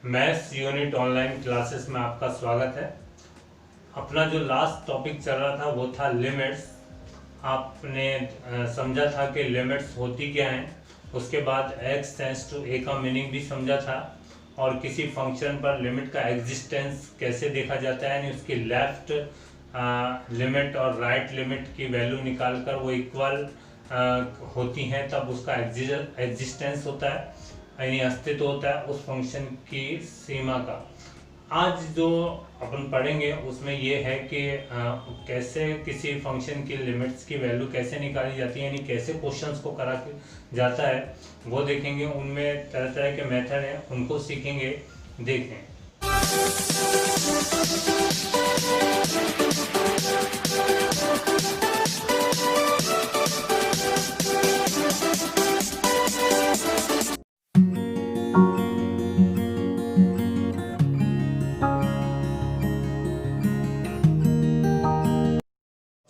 Maths unit online classes में आपका स्वागत है। अपना जो लास्ट टॉपिक चल रहा था वो था लिमिट्स। आपने समझा था कि लिमिट्स होती क्या हैं, उसके बाद x टेंड्स टू a का मीनिंग भी समझा था और किसी फंक्शन पर लिमिट का एग्जिस्टेंस कैसे देखा जाता है, यानी उसकी लेफ्ट लिमिट और राइट लिमिट की वैल्यू निकालकर वो इक्वल होती हैं तब उसका एग्जिस्टेंस होता है, यानी अस्तित्व होता है उस फंक्शन की सीमा का। आज जो अपन पढ़ेंगे उसमें ये है कि कैसे किसी फंक्शन की लिमिट्स की वैल्यू कैसे निकाली जाती है, यानी कैसे क्वेश्चंस को करा जाता है वो देखेंगे। उनमें तरह तरह के मेथड हैं, उनको सीखेंगे। देखें,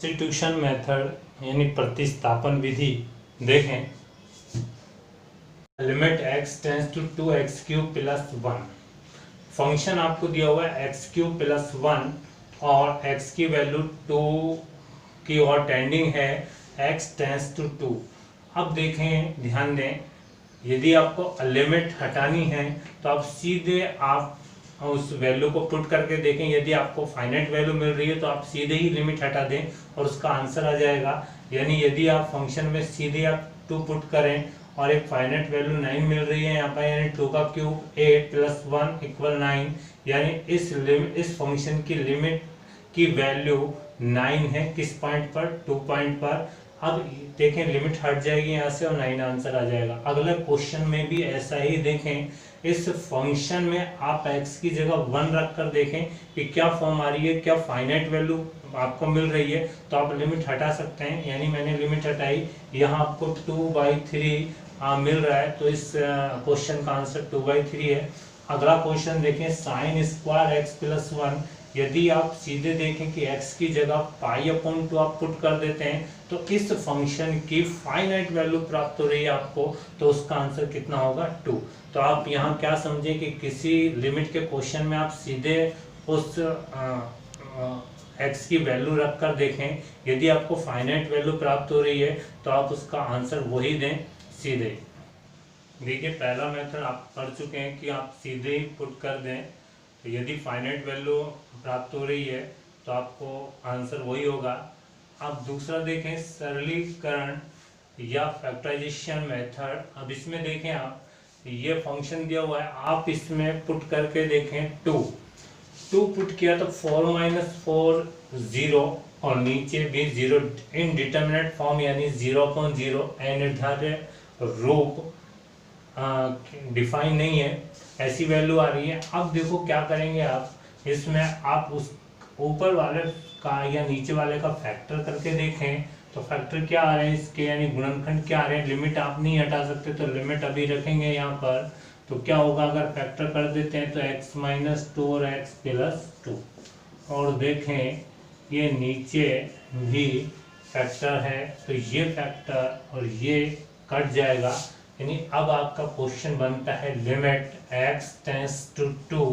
सब्स्टिट्यूशन मेथड यानी प्रतिस्थापन विधि। देखें, limit x tends to 2x cube plus 1। Function आपको दिया हुआ है x क्यूब प्लस 1 और x की वैल्यू 2 की ओर टेंडिंग है, x टेंड्स टू 2। अब देखें, ध्यान दें, यदि आपको लिमिट हटानी है तो आप सीधे आप उस वैल्यू को पुट करके देखें। यदि आपको फाइनाइट वैल्यू मिल रही है तो आप सीधे ही लिमिट हटा दें और उसका आंसर आ जाएगा। यानी यदि आप फंक्शन में सीधे आप 2 पुट करें और एक फाइनाइट वैल्यू 9 मिल रही है यहाँ पर, यानी 2 का क्यूब 8 प्लस 1 इक्वल 9, यानी इस फंक्शन की लिमिट की वैल्यू 9 है। किस पॉइंट पर? 2 पॉइंट पर। अब देखें, लिमिट हट जाएगी यहाँ से और 9 आंसर आ जाएगा। अगले क्वेश्चन में भी ऐसा ही देखें, इस फंक्शन में आप x की जगह 1 रख कर देखें कि क्या फॉर्म आ रही है, क्या फाइनाइट वैल्यू आपको मिल रही है, तो आप लिमिट हटा सकते हैं। यानी मैंने लिमिट हटाई, यहाँ आपको 2/3 मिल रहा है, तो इस क्वेश्चन का आंसर 2/3 है। अगला क्वेश्चन देखें, साइन स्क्वायर x प्लस 1। यदि आप सीधे देखें कि x की जगह π/2 आप पुट कर देते हैं तो इस फंक्शन की फाइनाइट वैल्यू प्राप्त हो रही है आपको, तो उसका आंसर कितना होगा? 2। तो आप यहाँ क्या समझें कि किसी लिमिट के क्वेश्चन में आप सीधे उस x की वैल्यू रख कर देखें। यदि आपको फाइनाइट वैल्यू प्राप्त हो रही है तो आप उसका आंसर वही दें सीधे। देखिए, पहला मेथड आप पढ़ चुके हैं कि आप सीधे ही पुट कर दें, तो यदि फाइनाइट वैल्यू प्राप्त हो रही है तो आपको आंसर वही होगा। अब दूसरा देखें, सरलीकरण या फैक्टराइजेशन मेथड। अब इसमें देखें, आप ये फंक्शन दिया हुआ है, आप इसमें पुट करके देखें 2 पुट किया तो 4 - 4 0 और नीचे भी 0 इनडिटरमिनेट फॉर्म, यानी 0/0 अनिर्धारित रूप डिफाइन नहीं है, ऐसी वैल्यू आ रही है। अब देखो क्या करेंगे आप, इसमें आप उस ऊपर वाले का या नीचे वाले का फैक्टर करके देखें तो फैक्टर क्या आ रहे हैं इसके, यानी गुणनखंड क्या आ रहे हैं। लिमिट आप नहीं हटा सकते तो लिमिट अभी रखेंगे यहाँ पर, तो क्या होगा अगर फैक्टर कर देते हैं तो x - 2 और x प्लस 2। और देखें, ये नीचे भी फैक्टर है तो ये फैक्टर और ये कट जाएगा, यानी अब आपका क्वेश्चन बनता है लिमिट x टेंड्स टू 2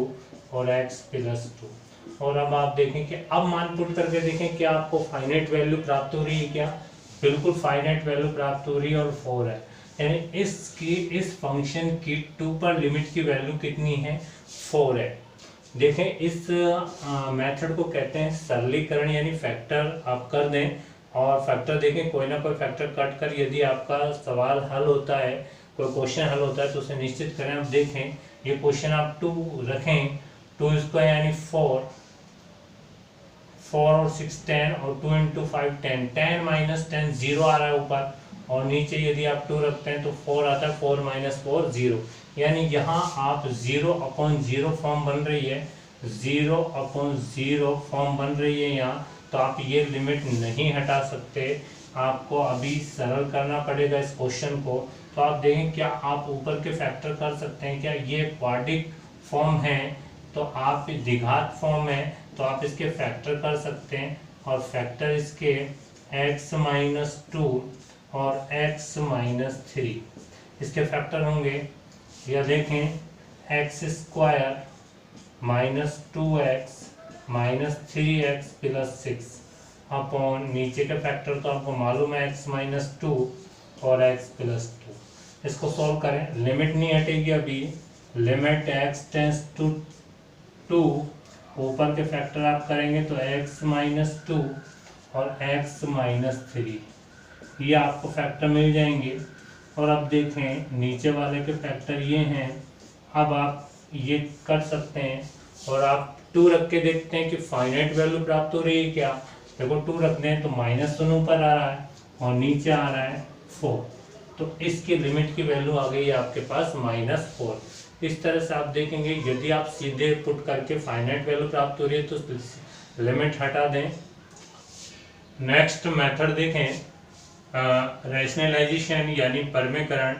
और x प्लस 2। और अब आप देखें कि अब मान पुट करके देखें क्या आपको फाइनाइट वैल्यू प्राप्त हो रही है। क्या? बिल्कुल फाइनाइट वैल्यू प्राप्त हो रही है और 4 है, यानी इस फंक्शन की 2 पर लिमिट की वैल्यू कितनी है? 4 है। देखें, इस मेथड को कहते हैं सरलीकरण, यानी फैक्टर आप कर दें और फैक्टर देखें, कोई ना कोई फैक्टर कट कर यदि आपका सवाल हल होता है, कोई क्वेश्चन हल होता है तो उसे निश्चित करें। आप देखें, ये क्वेश्चन आप 2 रखें, 2 स्क्वायर यानी 4 और 6 10 और 2 × 5 10, 10 - 10 0 आ रहा है ऊपर, और नीचे यदि आप 2 रखते हैं तो 4 आता है, 4 - 4 0। यानी यहाँ आप 0/0 फॉर्म बन रही है, 0/0 फॉर्म बन रही है यहाँ, तो आप ये लिमिट नहीं हटा सकते, आपको अभी सरल करना पड़ेगा इस क्वेश्चन को। तो आप देखें, क्या आप ऊपर के फैक्टर कर सकते हैं? क्या ये क्वाड्रिक फॉर्म है तो आप द्विघात फॉर्म है तो आप इसके फैक्टर कर सकते हैं, और फैक्टर इसके x - 2 और x - 3 इसके फैक्टर होंगे। या देखें x square minus 2x minus 3x plus 6 upon नीचे के फैक्टर तो आपको मालूम है x माइनस 2 और x प्लस 2। इसको सॉल्व करें, लिमिट नहीं हटेगी अभी, लिमिट x टेंस टू 2, ऊपर के फैक्टर आप करेंगे तो x माइनस 2 और x माइनस 3, ये आपको फैक्टर मिल जाएंगे। और अब देखें नीचे वाले के फैक्टर ये हैं, अब आप ये कर सकते हैं और आप 2 रख के देखते हैं कि फाइनाइट वैल्यू प्राप्त हो रही है क्या। देखो 2 रख दें तो माइनस तो ऊपर आ रहा है और नीचे आ रहा है 4, तो इसकी लिमिट की वैल्यू आ गई है आपके पास -4। इस तरह से आप देखेंगे यदि आप सीधे पुट करके फाइनाइट वैल्यू प्राप्त हो रही है तो लिमिट हटा दें। नेक्स्ट मेथड देखें, रैशनलाइजेशन यानी परमीकरण।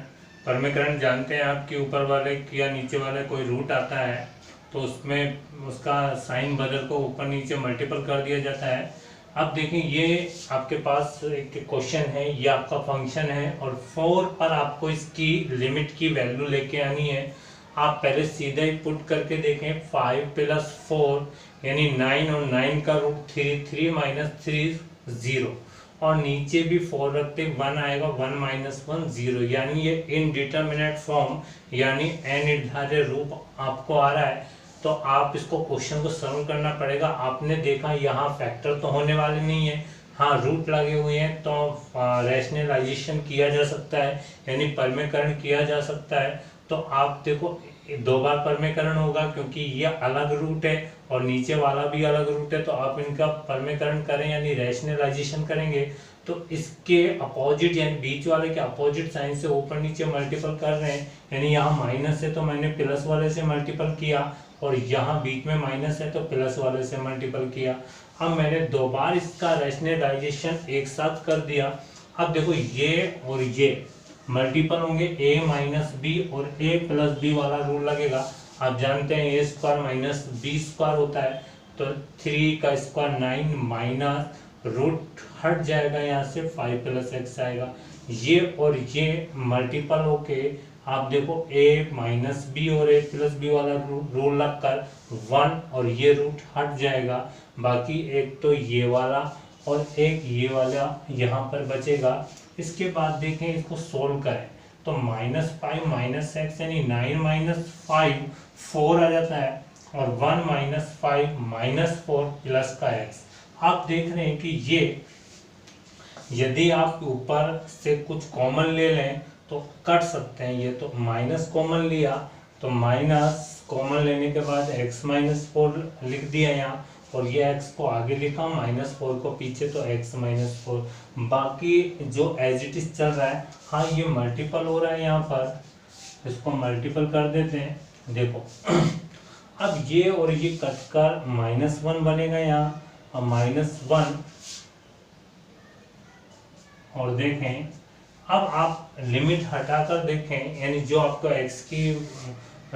परमीकरण जानते हैं आप कि ऊपर वाले या नीचे वाले कोई रूट आता है तो उसमें उसका साइन बदल को ऊपर नीचे मल्टीपल कर दिया जाता है। अब देखें ये आपके पास एक क्वेश्चन है, ये आपका फंक्शन है और 4 पर आपको इसकी लिमिट की वैल्यू लेके आनी है। आप पहले सीधा ही पुट करके देखें, 5 + 4 यानी 9 और 9 का रूट 3, 3 - 3 0 और नीचे भी 4 रखते 1 आएगा, 1 - 1 0, यानी ये इनडिटरमिनेट फॉर्म यानी अनिर्धारित रूप आपको आ रहा है। तो आप इसको क्वेश्चन को सॉल्व करना पड़ेगा। आपने देखा यहाँ फैक्टर तो होने वाले नहीं है, हाँ रूट लगे हुए हैं, तो रैशनलाइजेशन किया जा सकता है यानी परमीकरण किया जा सकता है। तो आप देखो 2 बार परमीकरण होगा क्योंकि ये अलग रूट है और नीचे वाला भी अलग रूट है, तो आप इनका परमीकरण करें यानी रैशनलाइजेशन करेंगे तो इसके अपोजिट यानी बीच वाले के अपोजिट साइन से ऊपर नीचे मल्टीपल कर रहे हैं, यानी यहाँ माइनस है तो मैंने प्लस वाले से मल्टीपल किया और यहाँ बीच में माइनस है तो प्लस वाले से मल्टीपल किया। अब मैंने 2 बार इसका रैशनलाइजेशन एक साथ कर दिया। अब देखो ये और ये मल्टीपल होंगे, a - b और a + b वाला रूल लगेगा। आप जानते हैं a² - b² होता है, तो 3 का स्क्वायर 9 माइनस रूट हट जाएगा, यहाँ से 5 + x आएगा। ये और ये मल्टीपल होके आप देखो a - b और a + b वाला रूल लगकर 1 और ये रूट हट जाएगा, बाकी एक तो ये वाला और एक ये वाला यहाँ पर बचेगा। इसके बाद देखें इसको सोल्व करें तो -5 - x यानी 9 - 5 4 आ जाता है और 1 - 5 - 4 प्लस का x। आप देख रहे हैं कि ये यदि आप ऊपर से कुछ कॉमन ले लें तो कट सकते हैं, ये तो माइनस कॉमन लिया तो माइनस कॉमन लेने के बाद x - 4 लिख दिया यहाँ और ये x को आगे लिखा -4 को पीछे तो x - 4, बाकी जो एज इट इज चल रहा है। हाँ ये मल्टीपल हो रहा है, यहाँ पर इसको मल्टीपल कर देते हैं। देखो अब ये और ये कट कर -1 बनेगा यहाँ और -1 और देखें अब आप लिमिट हटाकर देखें यानी जो आपको x की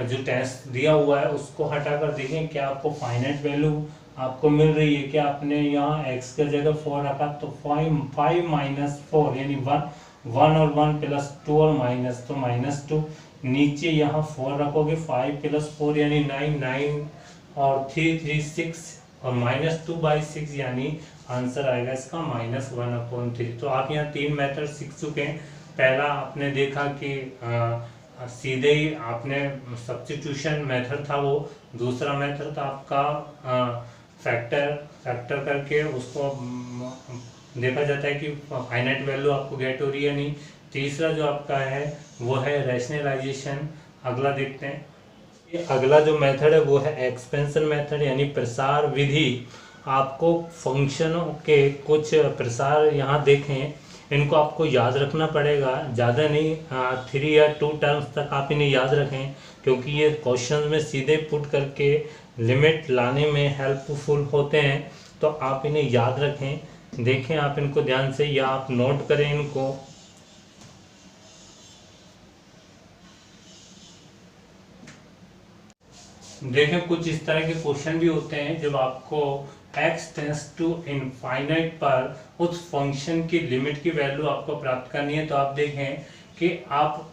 जो टेस्ट दिया हुआ है उसको हटाकर देखें क्या आपको फाइनाइट वैल्यू आपको मिल रही है। क्या आपने यहाँ x की जगह 4 रखा तो 5 - 4 यानी 1 और 1 + 2 और माइनस तो -2, नीचे यहाँ 4 रखोगे 5 + 4 यानी 9 और 3 6 और -2/6 यानी आंसर आएगा इसका -1/3। तो आप यहाँ 3 मेथड सीख चुके हैं। पहला आपने देखा कि सीधे ही आपने सब्स्टिट्यूशन मेथड था वो, दूसरा मेथड था आपका फैक्टर करके उसको देखा जाता है कि फाइनाइट वैल्यू आपको गेट हो रही है नहीं। तीसरा जो आपका है वो है रैशनलाइजेशन। अगला देखते हैं, ये अगला जो मेथड है वो है एक्सपेंशन मेथड यानी प्रसार विधि। आपको फंक्शनों के कुछ प्रसार यहाँ देखें, इनको आपको याद रखना पड़ेगा, ज़्यादा नहीं 3 या 2 टर्म्स तक आप इन्हें याद रखें क्योंकि ये क्वेश्चन में सीधे पुट करके लिमिट लाने में हेल्पफुल होते हैं। तो आप इन्हें याद रखें, देखें आप इनको ध्यान से या आप नोट करें इनको। देखें कुछ इस तरह के क्वेश्चन भी होते हैं जब आपको x टेंस टू इनफाइनाइट पर उस फंक्शन की लिमिट की वैल्यू आपको प्राप्त करनी है। तो आप देखें कि आप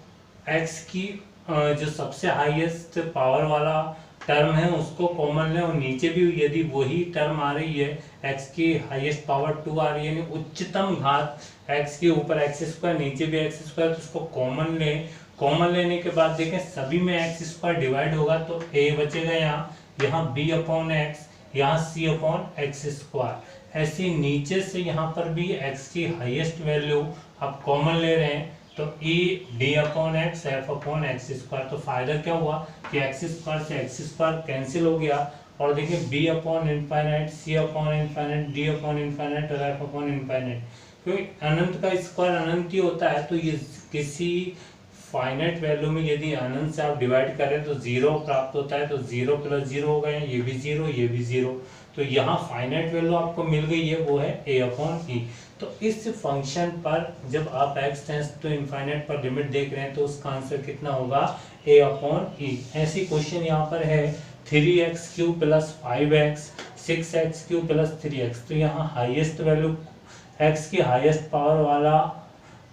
x की जो सबसे हाईएस्ट पावर वाला टर्म है उसको कॉमन लें, और नीचे भी यदि वही टर्म आ रही है x की हाईएस्ट पावर 2 आ रही है, यानी उच्चतम घात x के ऊपर एक्स स्क्वायर, नीचे भी एक्स स्क्वायर, तो उसको कॉमन लें। कॉमन लेने के बाद देखें सभी में एक्स स्क्वायर डिवाइड होगा तो a बचेगा यहाँ b अपॉन एक्स, यहाँ c अपॉन एक्स स्क्वायर। ऐसे नीचे से यहाँ पर भी x की हाईएस्ट वैल्यू आप कॉमन ले रहे हैं तो e d upon x F upon x square. तो फायदा क्या हुआ कि एक्स स्क्वायर से एक्स स्क्वायर कैंसिल हो गया, और देखिए b upon infinite, c upon infinite, d upon infinite और f अपॉन इनफाइनाइट। क्योंकि अनंत का स्क्वायर अनंत ही होता है, तो ये किसी फाइनाइट वैल्यू में यदि अनंत से आप डिवाइड करें तो जीरो प्राप्त होता है, तो जीरो प्लस जीरो हो गए, ये भी जीरो ये भी जीरो। तो यहाँ फाइनाइट वैल्यू आपको मिल गई है, वो है a अपॉन ई। तो इस फंक्शन पर जब आप x टेंड्स टू इनफाइनाइट पर लिमिट देख रहे हैं तो उसका आंसर कितना होगा, a अपॉन ई। ऐसी क्वेश्चन यहाँ पर है 3x cube plus 5x 6x cube plus 3x। तो यहाँ हाईएस्ट वैल्यू x की हाईएस्ट पावर वाला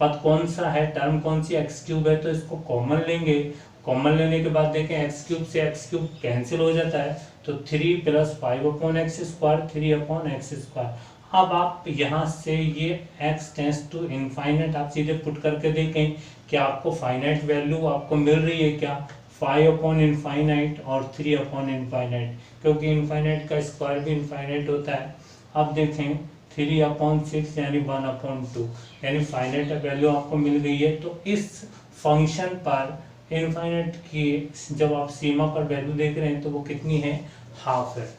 पद कौन सा है, टर्म कौन सी, एक्स क्यूब है, तो इसको कॉमन लेंगे। कॉमन लेने के बाद देखें एक्स क्यूब से एक्स क्यूब कैंसिल हो जाता है, तो 3 plus 5 upon x square, 3 upon x square. अब आप यहाँ से ये x टेंड्स टू इनफाइनाइट आप सीधे पुट करके देखें कि आपको फाइनाइट वैल्यू आपको मिल रही है क्या, 5 अपॉन इनफाइनाइट और 3 अपॉन इनफाइनाइट, क्योंकि इनफाइनाइट का स्क्वायर भी इनफाइनाइट होता है। अब देखें 3 अपॉन 6 यानी 1 अपॉन 2, यानी फाइनाइट वैल्यू आपको मिल गई है। तो इस फंक्शन पर इनफाइनाइट की जब आप सीमा पर वैल्यू देख रहे हैं तो वो कितनी है, हाफ है।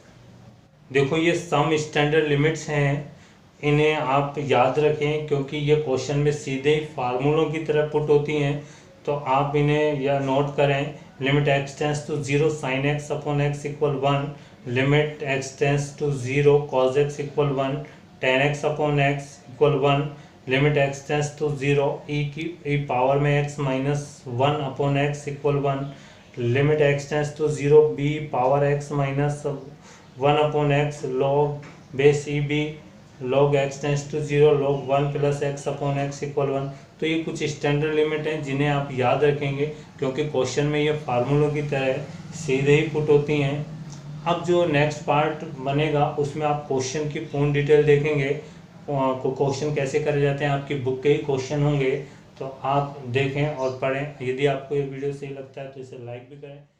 देखो ये सम स्टैंडर्ड लिमिट्स हैं, इन्हें आप याद रखें क्योंकि ये क्वेश्चन में सीधे फार्मूलों की तरह पुट होती हैं, तो आप इन्हें या नोट करें। Limit x tends to 0 sin x upon x equal 1, limit x tends to 0 cos x equal 1, tan x upon x equal 1, limit x tends to 0 e power में x minus 1 upon x equal 1, limit x tends to 0 b power x minus 1 upon x log base e b, log x tends to 0 log 1 plus x upon x equal 1। तो ये कुछ standard limit हैं जिन्हें आप याद रखेंगे क्योंकि question में ये फार्मूलों की तरह सीधे ही पुट होती हैं। अब जो नेक्स्ट पार्ट बनेगा उसमें आप क्वेश्चन की पूर्ण डिटेल देखेंगे, क्वेश्चन कैसे करे जाते हैं, आपकी बुक के ही क्वेश्चन होंगे, तो आप देखें और पढ़ें। यदि आपको ये वीडियो सही लगता है तो इसे लाइक भी करें।